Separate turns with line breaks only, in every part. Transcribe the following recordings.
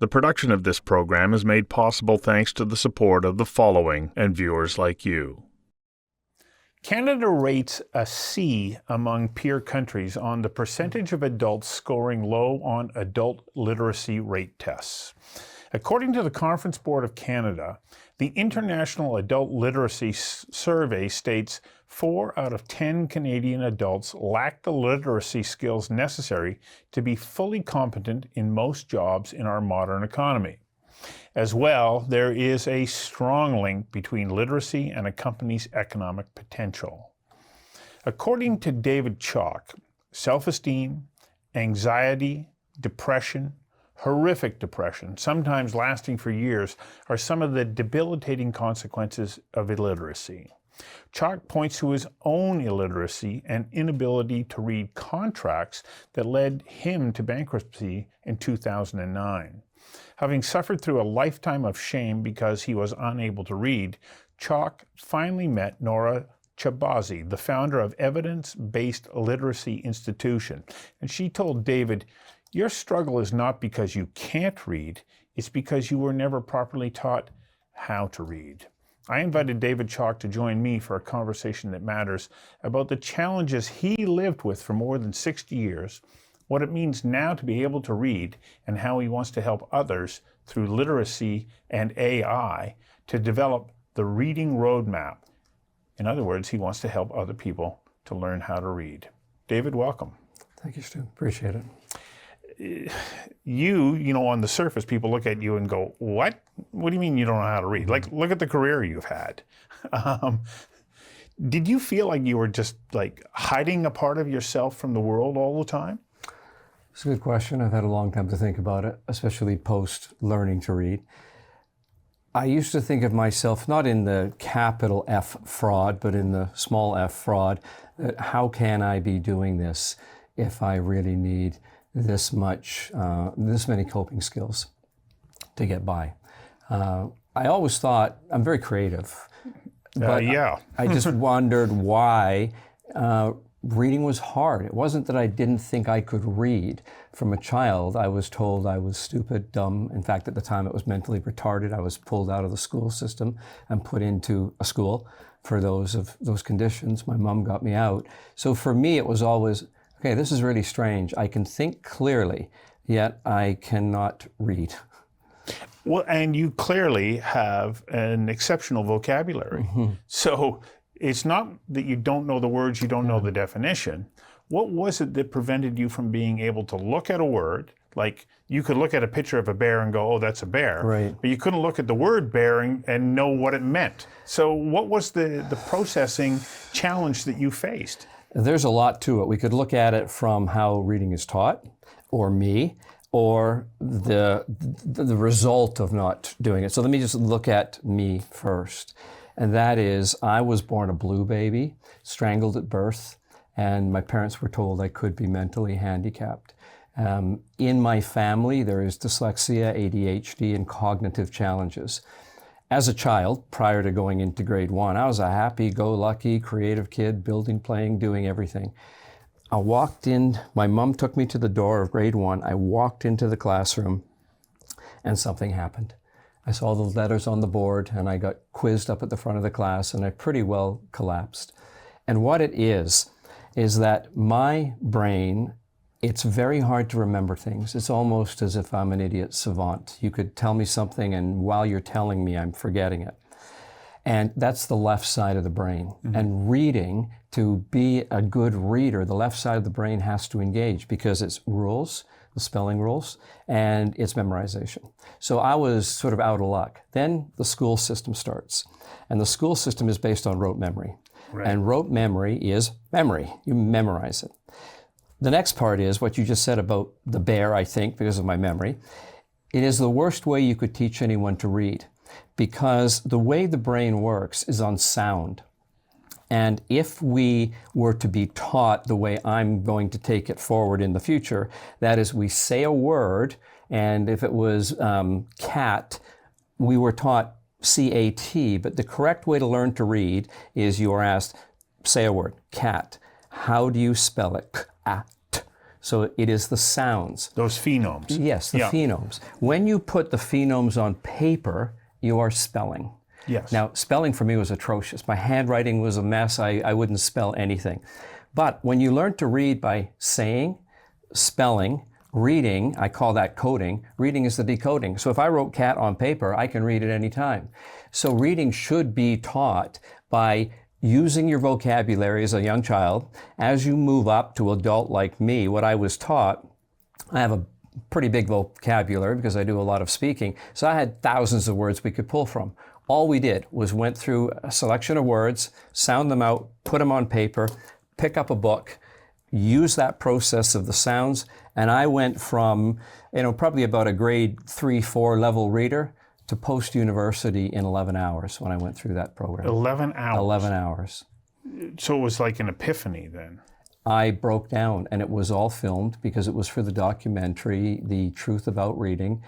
The production of this program is made possible thanks to the support of the following and viewers like you. Canada rates a C among peer countries on the percentage of adults scoring low on adult literacy rate tests. According to the Conference Board of Canada, the International Adult Literacy Survey states 4 out of 10 Canadian adults lack the literacy skills necessary to be fully competent in most jobs in our modern economy. As well, there is a strong link between literacy and a company's economic potential. According to David Chalk, self-esteem, anxiety, depression, horrific depression, sometimes lasting for years, are some of the debilitating consequences of illiteracy. Chalk points to his own illiteracy and inability to read contracts that led him to bankruptcy in 2009. Having suffered through a lifetime of shame because he was unable to read, Chalk finally met Nora Chahbazi, the founder of Evidence-Based Literacy Institution, and she told David, "Your struggle is not because you can't read, it's because you were never properly taught how to read." I invited David Chalk to join me for a conversation that matters about the challenges he lived with for more than 60 years, what it means now to be able to read, and how he wants to help others through literacy and AI to develop the reading roadmap. In other words, he wants to help other people to learn how to read. David, welcome.
Thank you, Stu. Appreciate it.
You know, on the surface, people look at you and go, what? What do you mean you don't know how to read? Like, look at the career you've had. Did you feel like you were just like hiding a part of yourself from the world all the time?
It's a good question. I've had a long time to think about it, especially post learning to read. I used to think of myself not in the capital F fraud, but in the small f fraud. That how can I be doing this if I really need this many coping skills to get by? I always thought I'm very creative, but I just wondered why reading was hard. It wasn't that I didn't think I could read. From a child, I was told I was stupid, dumb. In fact, at the time it was mentally retarded. I was pulled out of the school system and put into a school for those conditions. My mom got me out. So for me, it was always, okay, this is really strange. I can think clearly, yet I cannot read.
Well, and you clearly have an exceptional vocabulary. Mm-hmm. So it's not that you don't know the words, you don't know the definition. What was it that prevented you from being able to look at a word? Like, you could look at a picture of a bear and go, oh, that's a bear.
Right.
But you couldn't look at the word bear and know what it meant. So what was the processing challenge that you faced?
There's a lot to it. We could look at it from how reading is taught, or me, or the result of not doing it. So let me just look at me first. And that is, I was born a blue baby, strangled at birth, and my parents were told I could be mentally handicapped. In my family, there is dyslexia, ADHD, and cognitive challenges. As a child, prior to going into grade 1, I was a happy-go-lucky, creative kid, building, playing, doing everything. I walked in, my mom took me to the door of grade 1. I walked into the classroom, and something happened. I saw the letters on the board, and I got quizzed up at the front of the class, and I pretty well collapsed. And what it is that my brain, it's very hard to remember things. It's almost as if I'm an idiot savant. You could tell me something, and while you're telling me, I'm forgetting it. And that's the left side of the brain. Mm-hmm. And reading, to be a good reader, the left side of the brain has to engage because it's rules, the spelling rules, and it's memorization. So I was sort of out of luck. Then the school system starts. And the school system is based on rote memory. Right. And rote memory is memory. You memorize it. The next part is what you just said about the bear, I think, because of my memory. It is the worst way you could teach anyone to read, because the way the brain works is on sound. And if we were to be taught the way I'm going to take it forward in the future, that is, we say a word, and if it was cat, we were taught C-A-T, but the correct way to learn to read is you are asked, say a word, cat. How do you spell it? K-at. So it is the sounds.
Those phonemes.
Yes, the phonemes. When you put the phonemes on paper, you are spelling.
Yes.
Now, spelling for me was atrocious. My handwriting was a mess. I wouldn't spell anything. But when you learn to read by saying, spelling, reading, I call that coding. Reading is the decoding. So if I wrote cat on paper, I can read it any time. So reading should be taught by using your vocabulary as a young child. As you move up to adult like me, what I was taught, I have a pretty big vocabulary because I do a lot of speaking. So I had thousands of words we could pull from. All we did was went through a selection of words, sound them out, put them on paper, pick up a book, use that process of the sounds. And I went from, probably about a grade 3-4 level reader to post-university in 11 hours when I went through that program.
11 hours?
11 hours.
So it was like an epiphany then?
I broke down, and it was all filmed because it was for the documentary, The Truth About Reading.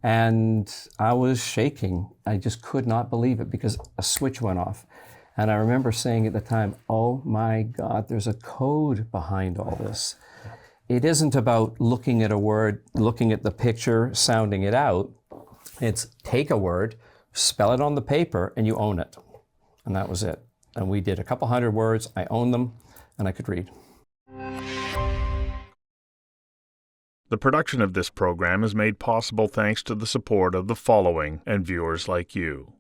And I was shaking. I just could not believe it because a switch went off. And I remember saying at the time, oh my God, there's a code behind all this. It isn't about looking at a word, looking at the picture, sounding it out. It's take a word, spell it on the paper, and you own it. And that was it. And we did a couple hundred words. I owned them, and I could read.
The production of this program is made possible thanks to the support of the following and viewers like you.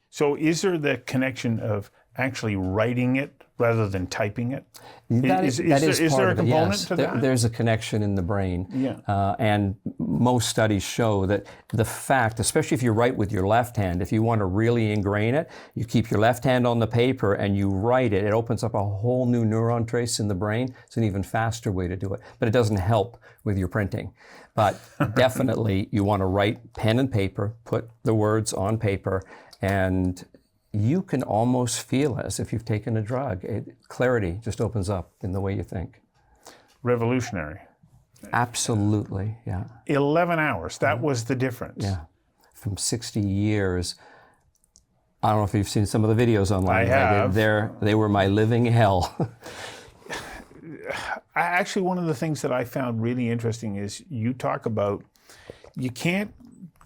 So is there the connection of actually writing it rather than typing it? Is there a component to that?
There's a connection in the brain.
Yeah.
And most studies show that the fact, especially if you write with your left hand, if you want to really ingrain it, you keep your left hand on the paper and you write it. It opens up a whole new neuron trace in the brain. It's an even faster way to do it. But it doesn't help with your printing. But definitely you want to write pen and paper, put the words on paper, and you can almost feel as if you've taken a drug. Clarity just opens up in the way you think.
Revolutionary.
Absolutely, yeah.
11 hours, that was the difference.
Yeah, from 60 years. I don't know if you've seen some of the videos online.
I have.
They were my living hell.
Actually, one of the things that I found really interesting is you talk about,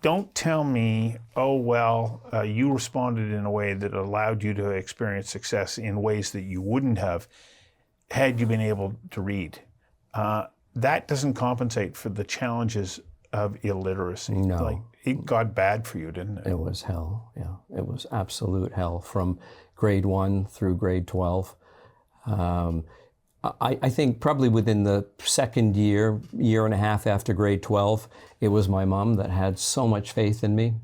don't tell me, oh, well, you responded in a way that allowed you to experience success in ways that you wouldn't have had you been able to read. That doesn't compensate for the challenges of illiteracy.
No.
Like, it got bad for you, didn't it?
It was hell, yeah. It was absolute hell from grade 1 through grade 12. I think probably within the second year and a half after grade 12, it was my mom that had so much faith in me.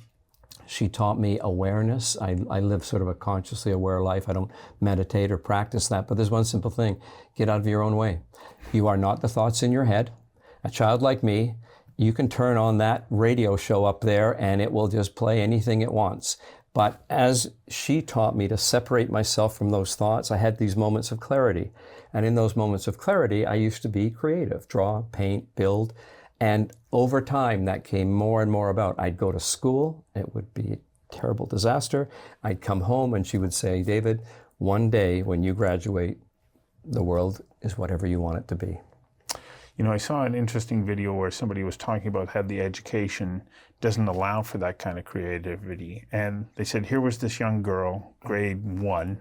She taught me awareness. I live sort of a consciously aware life. I don't meditate or practice that, but there's one simple thing. Get out of your own way. You are not the thoughts in your head. A child like me, you can turn on that radio show up there and it will just play anything it wants. But as she taught me to separate myself from those thoughts, I had these moments of clarity. And in those moments of clarity, I used to be creative, draw, paint, build. And over time, that came more and more about. I'd go to school, it would be a terrible disaster. I'd come home and she would say, David, one day when you graduate, the world is whatever you want it to be.
You know, I saw an interesting video where somebody was talking about how the education doesn't allow for that kind of creativity. And they said, here was this young girl, grade 1,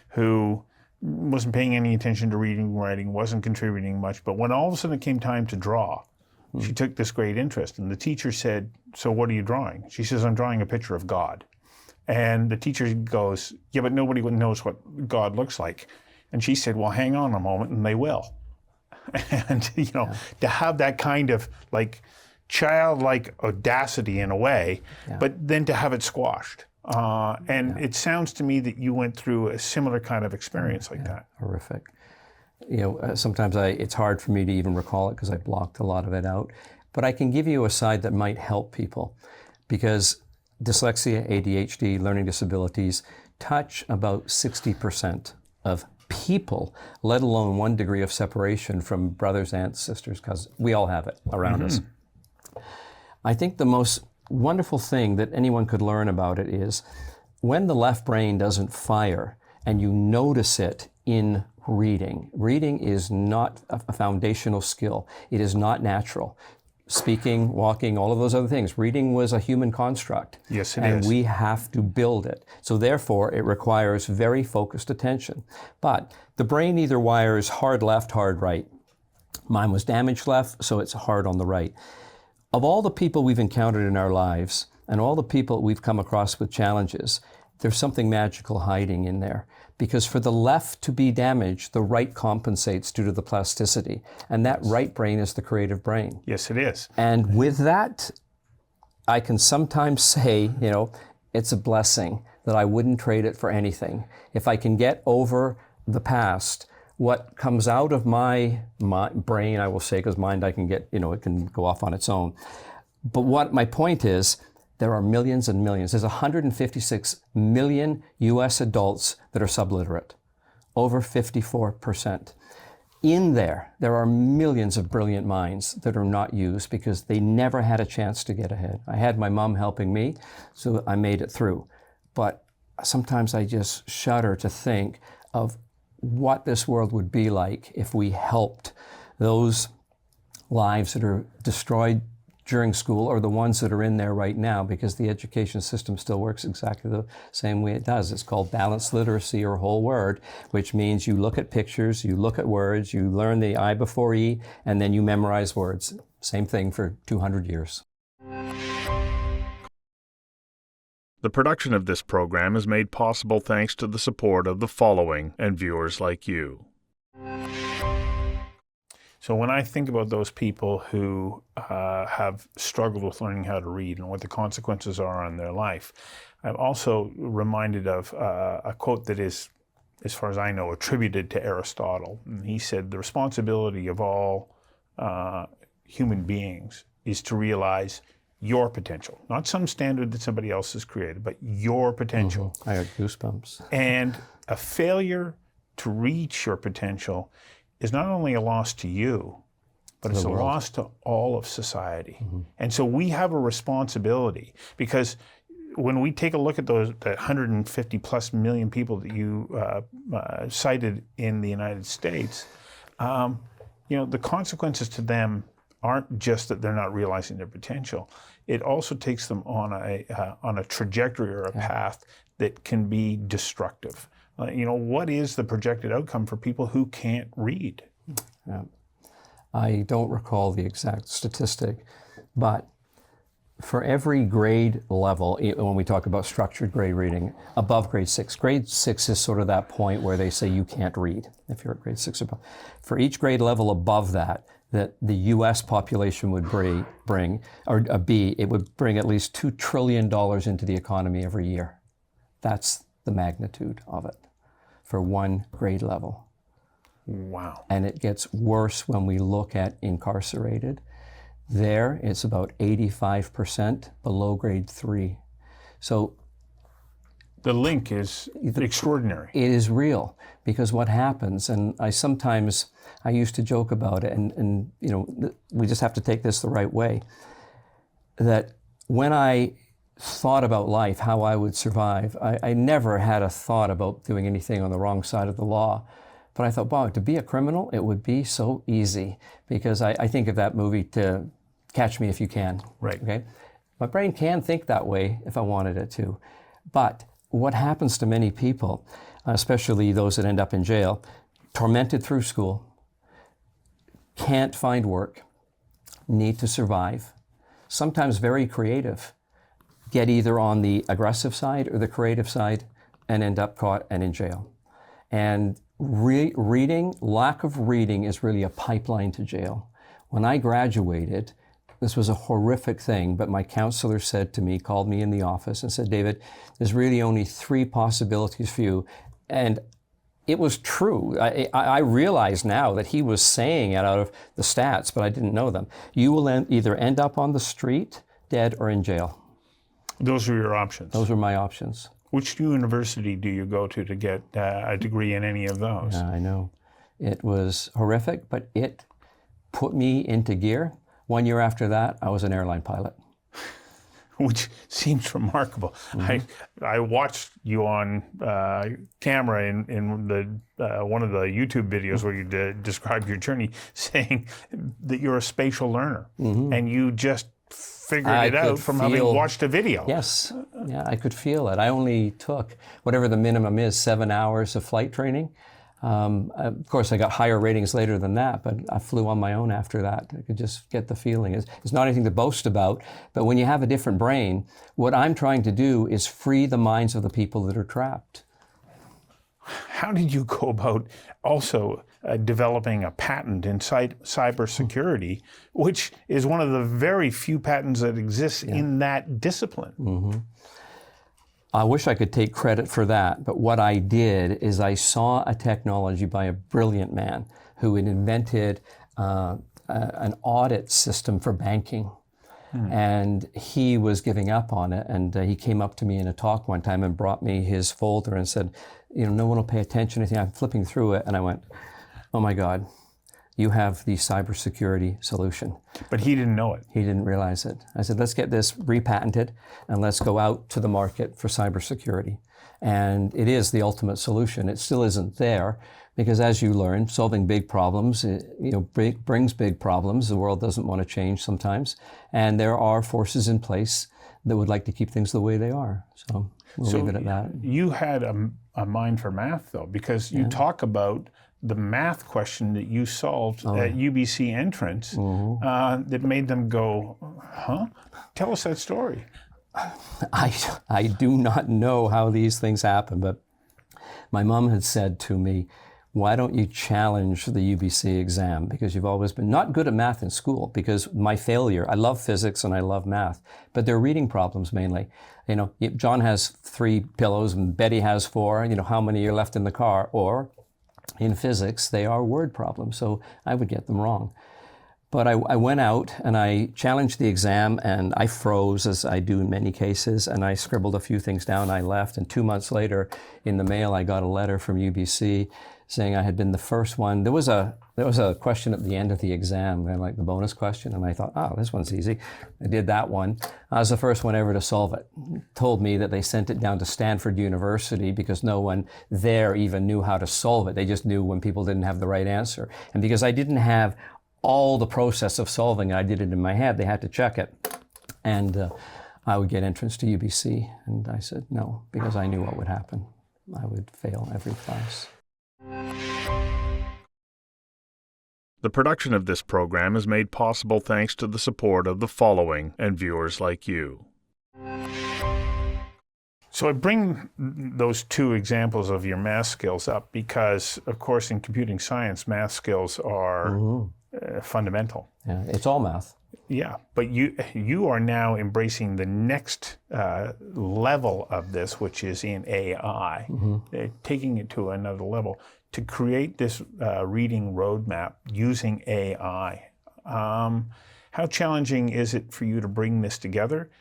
who wasn't paying any attention to reading, writing, wasn't contributing much. But when all of a sudden it came time to draw, she took this great interest. And the teacher said, so what are you drawing? She says, I'm drawing a picture of God. And the teacher goes, yeah, but nobody knows what God looks like. And she said, well, hang on a moment and they will. And, you know, to have that kind of like childlike audacity in a way, but then to have it squashed. It sounds to me that you went through a similar kind of experience like that.
Horrific. You know, sometimes it's hard for me to even recall it because I blocked a lot of it out. But I can give you a side that might help people because dyslexia, ADHD, learning disabilities touch about 60% of people, let alone 1 degree of separation from brothers, aunts, sisters, cousins. We all have it around us. I think the most wonderful thing that anyone could learn about it is when the left brain doesn't fire and you notice it in reading. Reading is not a foundational skill. It is not natural. Speaking, walking, all of those other things. Reading was a human construct.
Yes, it
is. And we have to build it. So therefore, it requires very focused attention. But the brain either wires hard left, hard right. Mine was damaged left, so it's hard on the right. Of all the people we've encountered in our lives, and all the people we've come across with challenges, there's something magical hiding in there. Because for the left to be damaged, the right compensates due to the plasticity. And that right brain is the creative brain.
Yes, it is.
And with that, I can sometimes say, it's a blessing that I wouldn't trade it for anything. If I can get over the past, what comes out of my brain, I will say, because mind I can get, it can go off on its own. But what my point is, there are millions and millions. There's 156 million US adults that are subliterate, over 54%. In there are millions of brilliant minds that are not used because they never had a chance to get ahead. I had my mom helping me, so I made it through. But sometimes I just shudder to think of what this world would be like if we helped those lives that are destroyed during school or the ones that are in there right now, because the education system still works exactly the same way it does. It's called balanced literacy or whole word, which means you look at pictures, you look at words, you learn the I before E, and then you memorize words. Same thing for 200 years.
The production of this program is made possible thanks to the support of the following and viewers like you. So when I think about those people who have struggled with learning how to read and what the consequences are on their life, I'm also reminded of a quote that is, as far as I know, attributed to Aristotle. And he said, the responsibility of all human beings is to realize your potential, not some standard that somebody else has created, but your potential.
I had goosebumps.
And a failure to reach your potential is not only a loss to you, but it's a loss to all of society. And so we have a responsibility, because when we take a look at those 150 plus million people that you cited in the United States, the consequences to them aren't just that they're not realizing their potential. It also takes them on a trajectory or a path that can be destructive. What is the projected outcome for people who can't read?
Yeah. I don't recall the exact statistic, but for every grade level, when we talk about structured grade reading, above grade 6 is sort of that point where they say you can't read if you're at grade 6 or above. For each grade level above that the U.S. population would bring, it would bring at least $2 trillion into the economy every year. That's the magnitude of it for one grade level.
Wow.
And it gets worse when we look at incarcerated. There, it's about 85% below grade 3. So
the link is extraordinary.
It is real, because what happens, and I used to joke about it, and we just have to take this the right way, that when I thought about life, how I would survive, I never had a thought about doing anything on the wrong side of the law. But I thought, wow, to be a criminal, it would be so easy, because I think of that movie, to Catch Me If You Can.
Right.
Okay. My brain can think that way if I wanted it to. But what happens to many people, especially those that end up in jail, tormented through school, can't find work, need to survive, sometimes very creative, get either on the aggressive side or the creative side and end up caught and in jail. And lack of reading is really a pipeline to jail. When I graduated, this was a horrific thing, but my counselor called me in the office and said, David, there's really only 3 possibilities for you. And it was true. I realize now that he was saying it out of the stats, but I didn't know them. You will either end up on the street, dead, or in jail.
Those are your options.
Those are my options.
Which university do you go to get a degree in any of those?
Yeah, I know. It was horrific, but it put me into gear. 1 year after that, I was an airline pilot.
which seems remarkable. I watched you on camera in the one of the YouTube videos where you described your journey, saying that you're a spatial learner, and you just figured it out from having watched a video.
Yes, yeah, I could feel it. I only took whatever the minimum is, 7 hours of flight training. Of course, I got higher ratings later than that, but I flew on my own after that. I could just get the feeling. It's not anything to boast about, but when you have a different brain, what I'm trying to do is free the minds of the people that are trapped.
How did you go about also developing a patent in cybersecurity, which is one of the very few patents that exists in that discipline?
I wish I could take credit for that, but what I did is I saw a technology by a brilliant man who had invented an audit system for banking. And he was giving up on it, and he came up to me in a talk one time and brought me his folder and said, no one will pay attention to anything. I'm flipping through it, and I went, oh my God, you have the cybersecurity solution.
But he didn't know it.
He didn't realize it. I said, let's get this repatented and let's go out to the market for cybersecurity. And it is the ultimate solution. It still isn't there because, as you learn, solving big problems, brings big problems. The world doesn't want to change sometimes. And there are forces in place that would like to keep things the way they are. So we'll leave it at that.
You had a mind for math, though, because you talk about the math question that you solved at UBC entrance that made them go, huh? Tell us that story.
I do not know how these things happen, but my mom had said to me, why don't you challenge the UBC exam? Because you've always been not good at math in school, because my failure, I love physics and I love math, but they're reading problems mainly. John has 3 pillows and Betty has 4, how many are left in the car? Or in physics, they are word problems, so I would get them wrong. But I went out and I challenged the exam and I froze, as I do in many cases, and I scribbled a few things down. I left, and 2 months later in the mail I got a letter from UBC saying I had been the first one. There was a question at the end of the exam, like the bonus question, and I thought, oh, this one's easy. I did that one. I was the first one ever to solve it. Told me that they sent it down to Stanford University because no one there even knew how to solve it. They just knew when people didn't have the right answer. And because I didn't have all the process of solving it, I did it in my head, they had to check it. And I would get entrance to UBC. And I said no, because I knew what would happen. I would fail every class.
The production of this program is made possible thanks to the support of the following and viewers like you. So I bring those 2 examples of your math skills up because, of course, in computing science, math skills are fundamental.
Yeah, it's all math.
Yeah, but you are now embracing the next level of this, which is in AI, taking it to another level to create this reading roadmap using AI. How challenging is it for you to bring this together?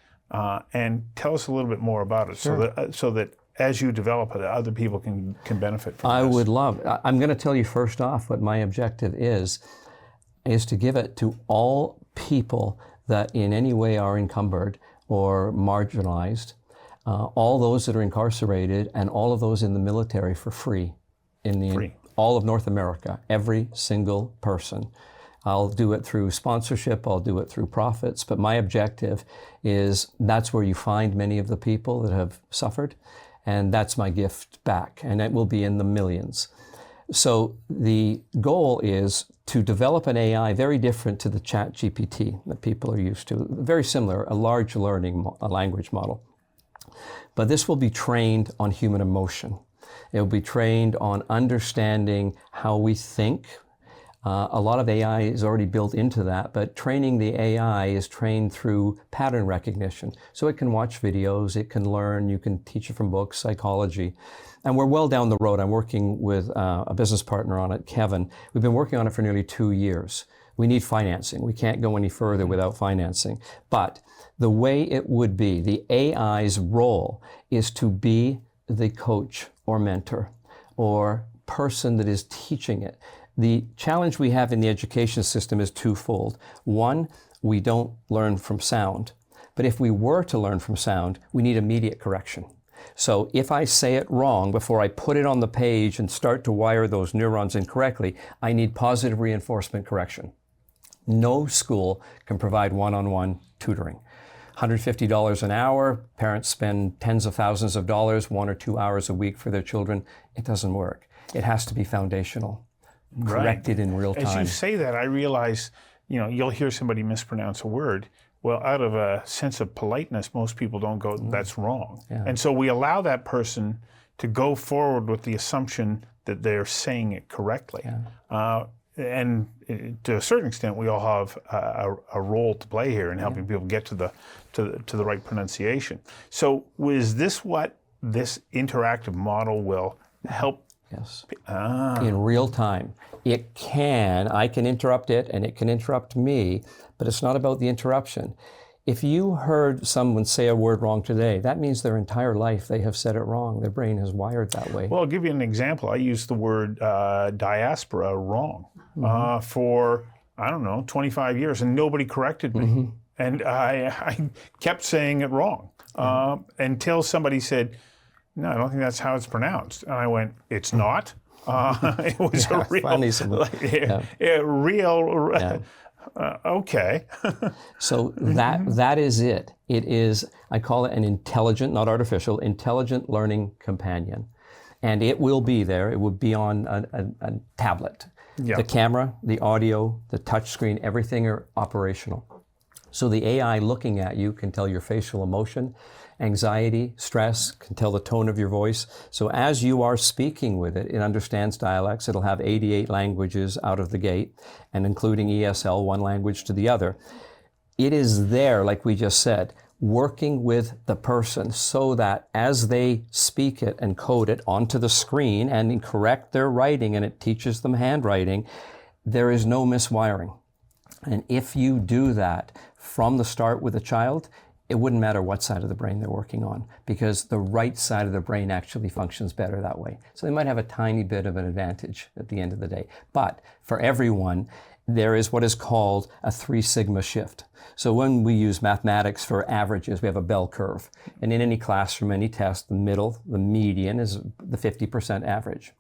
And tell us a little bit more about it,
Sure.
so that as you develop it, other people can benefit from
I
this.
would love. I'm going to tell you first off what my objective is to give it to all people that in any way are encumbered or marginalized, all those that are incarcerated, and all of those in the military for free. All of North America, every single person. I'll do it through sponsorship, I'll do it through profits, but my objective is that's where you find many of the people that have suffered, and that's my gift back, and it will be in the millions. So the goal is to develop an AI very different to the ChatGPT that people are used to, very similar, a large language model. But this will be trained on human emotion. It will be trained on understanding how we think. A lot of AI is already built into that, but training the AI is trained through pattern recognition. So it can watch videos, it can learn, you can teach it from books, psychology. And we're well down the road. I'm working with a business partner on it, Kevin. We've been working on it for nearly 2 years. We need financing. We can't go any further without financing. But the way it would be, the AI's role is to be the coach or mentor or person that is teaching it. The challenge we have in the education system is twofold. One, we don't learn from sound. But if we were to learn from sound, we need immediate correction. So if I say it wrong before I put it on the page and start to wire those neurons incorrectly, I need positive reinforcement correction. No school can provide one-on-one tutoring. $150 an hour, parents spend tens of thousands of dollars, 1 or 2 hours a week for their children. It doesn't work. It has to be foundational, corrected in real time.
As you say that, I realize, you'll hear somebody mispronounce a word. Well, out of a sense of politeness, most people don't go, that's wrong.
Yeah.
And so we allow that person to go forward with the assumption that they're saying it correctly.
Yeah.
And to a certain extent, we all have a role to play here in helping people get to the right pronunciation. So is this what this interactive model will help?
Yes. In real time. I can interrupt it and it can interrupt me, but it's not about the interruption. If you heard someone say a word wrong today, that means their entire life they have said it wrong. Their brain is wired that way.
Well, I'll give you an example. I used the word diaspora wrong for, 25 years, and nobody corrected me. And I kept saying it wrong until somebody said, no, I don't think that's how it's pronounced. And I went, it's not. It was a real, okay.
So that is it. It is, I call it an intelligent, not artificial, intelligent learning companion. And it will be there. It will be on a tablet. Yeah. The camera, the audio, the touch screen, everything are operational. So the AI looking at you can tell your facial emotion, anxiety, stress, can tell the tone of your voice. So as you are speaking with it, it understands dialects. It'll have 88 languages out of the gate, and including ESL, one language to the other. It is there, like we just said, working with the person so that as they speak it and code it onto the screen and correct their writing, and it teaches them handwriting, there is no miswiring. And if you do that from the start with a child, it wouldn't matter what side of the brain they're working on, because the right side of the brain actually functions better that way. So they might have a tiny bit of an advantage at the end of the day. But for everyone, there is what is called a 3 sigma shift. So when we use mathematics for averages, we have a bell curve. And in any classroom, any test, the middle, the median is the 50% average.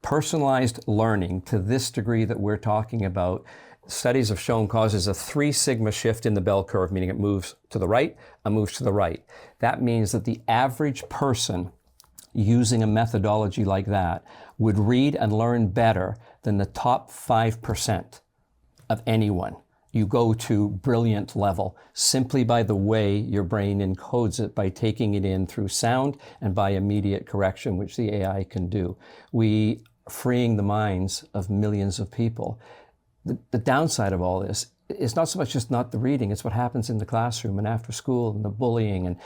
Personalized learning to this degree that we're talking about, studies have shown causes a 3 sigma shift in the bell curve, meaning it moves to the right, it moves to the right. That means that the average person using a methodology like that would read and learn better than the top 5% of anyone. You go to brilliant level simply by the way your brain encodes it, by taking it in through sound and by immediate correction, which the AI can do. We freeing the minds of millions of people. The downside of all this is not so much just not the reading, it's what happens in the classroom and after school and the bullying.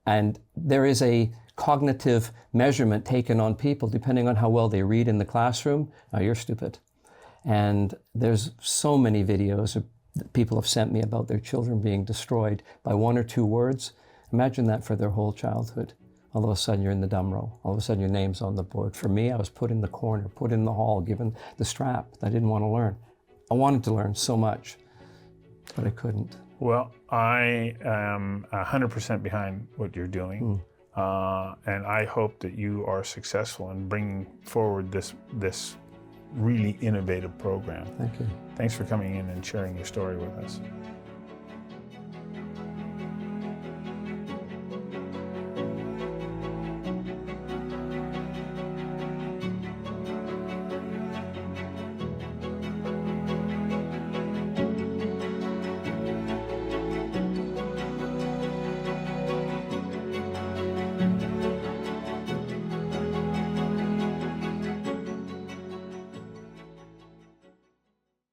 And there is a cognitive measurement taken on people depending on how well they read in the classroom. Now you're stupid. And there's so many videos that people have sent me about their children being destroyed by 1 or 2 words. Imagine that for their whole childhood. All of a sudden you're in the dumb row. All of a sudden your name's on the board. For me, I was put in the corner, put in the hall, given the strap that I didn't want to learn. I wanted to learn so much, but I couldn't.
Well, I am 100% behind what you're doing, and I hope that you are successful in bringing forward this really innovative program.
Thank you.
Thanks for coming in and sharing your story with us.